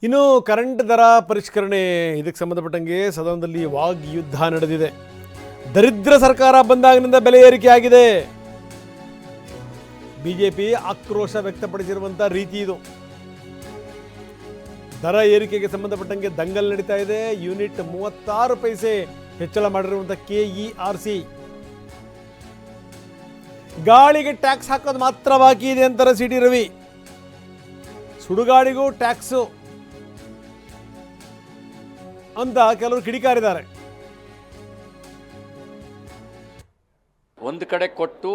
ಇನ್ನು ಕರೆಂಟ್ ದರ ಪರಿಷ್ಕರಣೆ ಇದಕ್ಕೆ ಸಂಬಂಧಪಟ್ಟಂಗೆ ಸದನದಲ್ಲಿ ವಾಗ್ಯುದ್ಧ ನಡೆದಿದೆ. ದರಿದ್ರ ಸರ್ಕಾರ ಬಂದಾಗಿನಿಂದ ಬೆಲೆ ಏರಿಕೆ ಆಗಿದೆ. ಬಿಜೆಪಿ ಆಕ್ರೋಶ ವ್ಯಕ್ತಪಡಿಸಿರುವಂಥ ರೀತಿ ಇದು. ದರ ಏರಿಕೆಗೆ ಸಂಬಂಧಪಟ್ಟಂಗೆ ದಂಗಲ್ ನಡೀತಾ ಇದೆ. ಯೂನಿಟ್ 36 ಪೈಸೆ ಹೆಚ್ಚಳ ಮಾಡಿರುವಂಥ KERC. ಗಾಳಿಗೆ ಟ್ಯಾಕ್ಸ್ ಹಾಕೋದು ಮಾತ್ರ ಬಾಕಿ ಇದೆ ಅಂತಾರೆ CT ರವಿ. ಸುಡುಗಾಡಿಗೂ ಟ್ಯಾಕ್ಸು ಅಂತ ಕೆಲವರು ಕಿಡಿಕಾರಿದ್ದಾರೆ. ಒಂದು ಕಡೆ ಕೊಟ್ಟು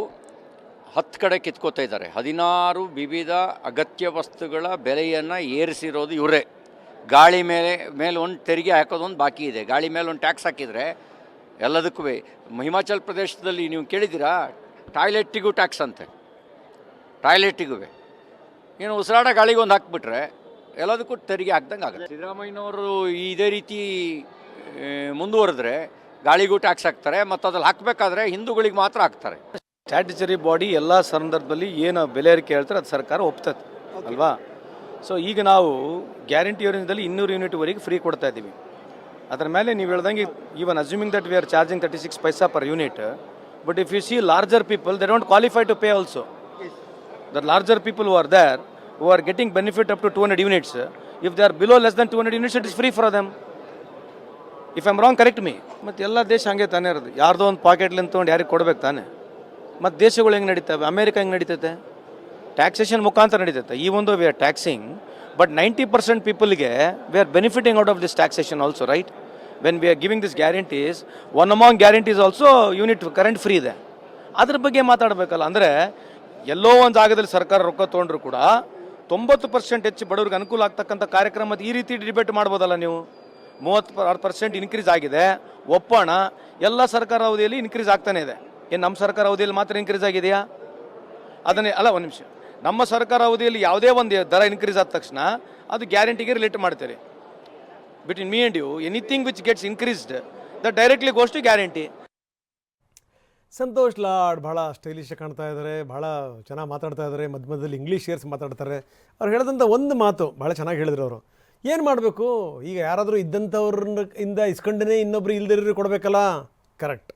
10 ಕಡೆ ಕಿತ್ಕೋತಾ ಇದ್ದಾರೆ. 16 ವಿವಿಧ ಅಗತ್ಯ ವಸ್ತುಗಳ ಬೆಲೆಯನ್ನು ಏರಿಸಿರೋದು ಇವರೇ. ಗಾಳಿ ಮೇಲೆ ಒಂದು ತೆರಿಗೆ ಹಾಕೋದು ಒಂದು ಬಾಕಿ ಇದೆ. ಗಾಳಿ ಮೇಲೆ ಒಂದು ಟ್ಯಾಕ್ಸ್ ಹಾಕಿದರೆ ಎಲ್ಲದಕ್ಕೂ. ಹಿಮಾಚಲ ಪ್ರದೇಶದಲ್ಲಿ ನೀವು ಕೇಳಿದ್ದೀರಾ, ಟಾಯ್ಲೆಟ್ಟಿಗೂ ಟ್ಯಾಕ್ಸ್ ಅಂತೆ. ಟಾಯ್ಲೆಟ್ಟಿಗೂ ಏನು ಉಸಿರಾಡ ಗಾಳಿಗೆ ಒಂದು ಹಾಕ್ಬಿಟ್ರೆ ಎಲ್ಲದಕ್ಕೂ ತೆರಿಗೆ ಹಾಕ್ದಂಗೆ ಆಗುತ್ತೆ. ಸಿದ್ದರಾಮಯ್ಯನವರು ಇದೇ ರೀತಿ ಮುಂದುವರೆದ್ರೆ ಗಾಳಿಗೂ ಟ್ಯಾಕ್ಸ್ ಹಾಕ್ತಾರೆ, ಮತ್ತು ಅದ್ರಲ್ಲಿ ಹಾಕಬೇಕಾದ್ರೆ ಹಿಂದೂಗಳಿಗೆ ಮಾತ್ರ ಹಾಕ್ತಾರೆ. ಸ್ಟ್ಯಾಟ್ಯುಟರಿ ಬಾಡಿ ಎಲ್ಲ ಸಂದರ್ಭದಲ್ಲಿ ಏನು ಬೆಲೆ ಏರಿಕೆ ಹೇಳ್ತಾರೆ ಅದು ಸರ್ಕಾರ ಒಪ್ತದೆ ಅಲ್ವಾ. ಸೊ ಈಗ ನಾವು ಗ್ಯಾರಂಟಿ ಯೋಜನೆಯಲ್ಲಿ 200 ಯೂನಿಟ್ವರೆಗೆ ಫ್ರೀ ಕೊಡ್ತಾ ಇದ್ದೀವಿ. ಅದರ ಮೇಲೆ ನೀವು ಹೇಳ್ದಂಗೆ even assuming that we are charging 36 paisa per unit, but if you see larger people they don't qualify to pay also. The larger people who are there, who are getting benefit up to 200 units, if they are below less than 200 units it is free for them. If I am wrong correct me. ಮತ್ತು ಎಲ್ಲ ದೇಶ ಹಂಗೆ ತಾನೇ ಇರೋದು, ಯಾರ್ದೋ ಒಂದು ಪಾಕೆಟ್ಲಿಂದ ತೊಗೊಂಡು ಯಾರಿಗೆ ಕೊಡ್ಬೇಕು ತಾನೆ. ಮತ್ತು ದೇಶಗಳು ಹೆಂಗೆ ನಡೀತವೆ, ಅಮೇರಿಕ ಹೆಂಗೆ ನಡೀತೈತೆ, ಟ್ಯಾಕ್ಸೇಷನ್ ಮುಖಾಂತರ ನಡೀತೈತೆ. ಈ ಒಂದು ವಿ ಆರ್ ಟ್ಯಾಕ್ಸಿಂಗ್, ಬಟ್ 90% ಪೀಪಲ್ಗೆ we are benefiting out of this taxation also, right. When we are giving this guarantees, one among guarantees also unit current free ಇದೆ. ಅದ್ರ ಬಗ್ಗೆ ಮಾತಾಡಬೇಕಲ್ಲ. ಅಂದರೆ ಎಲ್ಲೋ ಒಂದು ಜಾಗದಲ್ಲಿ ಸರ್ಕಾರ ರೊಕ್ಕ ತೊಗೊಂಡ್ರು ಕೂಡ 90% ಹೆಚ್ಚು ಬಡವ್ರಿಗೆ ಅನುಕೂಲ ಆಗ್ತಕ್ಕಂಥ ಕಾರ್ಯಕ್ರಮದ ಈ ರೀತಿ ಡಿಬೇಟ್ ಮಾಡ್ಬೋದಲ್ಲ ನೀವು. 36% ಇನ್ಕ್ರೀಸ್ ಆಗಿದೆ, ಒಪ್ಪೋಣ. ಎಲ್ಲ ಸರ್ಕಾರ ಅವಧಿಯಲ್ಲಿ ಇನ್ಕ್ರೀಸ್ ಆಗ್ತಾನೆ ಇದೆ. ಏನು ನಮ್ಮ ಸರ್ಕಾರ ಅವಧಿಯಲ್ಲಿ ಮಾತ್ರ ಇನ್ಕ್ರೀಸ್ ಆಗಿದೆಯಾ? ಅದನ್ನೇ ಅಲ್ಲ, ಒಂದು ನಿಮಿಷ. ನಮ್ಮ ಸರ್ಕಾರ ಅವಧಿಯಲ್ಲಿ ಯಾವುದೇ ಒಂದು ದರ ಇನ್ಕ್ರೀಸ್ ಆದ ತಕ್ಷಣ ಅದು ಗ್ಯಾರಂಟಿಗೆ ರಿಲೇಟ್ ಮಾಡ್ತಾರೆ. Between me and you, anything which gets increased that directly goes to guarantee. Santosh Lad ಭಾಳ ಸ್ಟೈಲಿಶ್ ಕಾಣ್ತಾ ಇದ್ದಾರೆ, ಭಾಳ ಚೆನ್ನಾಗಿ ಮಾತಾಡ್ತಾ ಇದ್ದಾರೆ. ಮಧ್ಯದಲ್ಲಿ ಇಂಗ್ಲೀಷ್ ಸೇರಿಸಿ ಮಾತಾಡ್ತಾರೆ. ಅವ್ರು ಹೇಳಿದಂಥ ಒಂದು ಮಾತು ಭಾಳ ಚೆನ್ನಾಗಿ ಹೇಳಿದ್ರು ಅವರು. ಏನು ಮಾಡಬೇಕು ಈಗ, ಯಾರಾದರೂ ಇದ್ದಂಥವ್ರಿಂದ ಇಸ್ಕೊಂಡೇ ಇನ್ನೊಬ್ರು ಇಲ್ದಿರೋರಿಗೆ ಕೊಡಬೇಕಲ್ಲ. ಕರೆಕ್ಟ್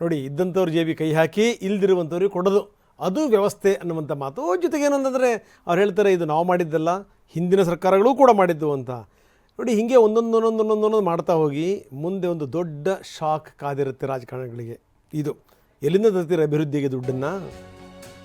ನೋಡಿ, ಇದ್ದಂಥವ್ರು ಜೇಬಿ ಕೈ ಹಾಕಿ ಇಲ್ದಿರುವಂಥವ್ರಿಗೆ ಕೊಡೋದು, ಅದು ವ್ಯವಸ್ಥೆ ಅನ್ನುವಂಥ ಮಾತು. ಜೊತೆಗೆ ಏನಂತಂದರೆ ಅವ್ರು ಹೇಳ್ತಾರೆ, ಇದು ನಾವು ಮಾಡಿದ್ದಲ್ಲ, ಹಿಂದಿನ ಸರ್ಕಾರಗಳು ಕೂಡ ಮಾಡಿದ್ದು ಅಂತ. ನೋಡಿ, ಹೀಗೆ ಒಂದೊಂದೊಂದೊಂದೊಂದೊಂದು ಮಾಡ್ತಾ ಹೋಗಿ ಮುಂದೆ ಒಂದು ದೊಡ್ಡ ಶಾಕ್ ಕಾದಿರುತ್ತೆ ರಾಜಕಾರಣಿಗಳಿಗೆ. ಇದು ಎಲ್ಲಿಂದ ತರ್ತೀರ ಅಭಿವೃದ್ಧಿಗೆ ದುಡ್ಡನ್ನು?